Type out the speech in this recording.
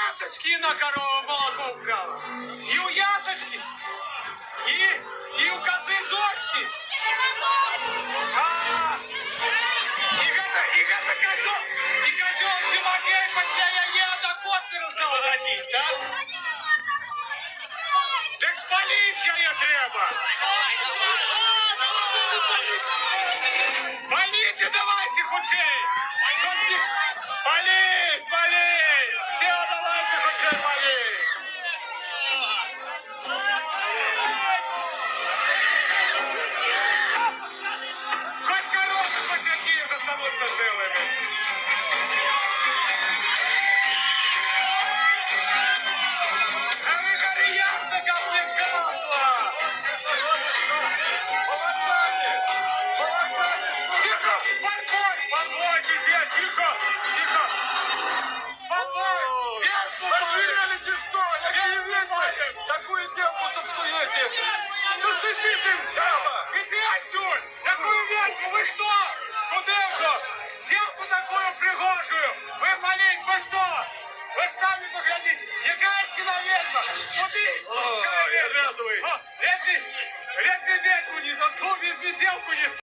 ясочки на корову молоко украла. И у ясочки, и у козы Зоськи. И козел Тимофей после яе до Коспера стал ходить, да? Так спалить яе треба. Полите давайте худшей. Полить, полить. Все давайте худшей полить. Хоть коровы хоть какие застанутся целыми. А вы горы ясно, как мне сказала. Тихо, подбой, тебе, тихо, тихо. Подбой, пешку Охерели что? Какие ведьмы? Такую девку тут суете? Ну сиди ты, жаба! Иди отсюда! Такую ведьму, вы что? Кудевку! Девку такую пригожую! Вы полить, вы что? Вы сами поглядите! Егайскина ведьма! Куды? Ой, Редкий ведьму не заткнул, девку не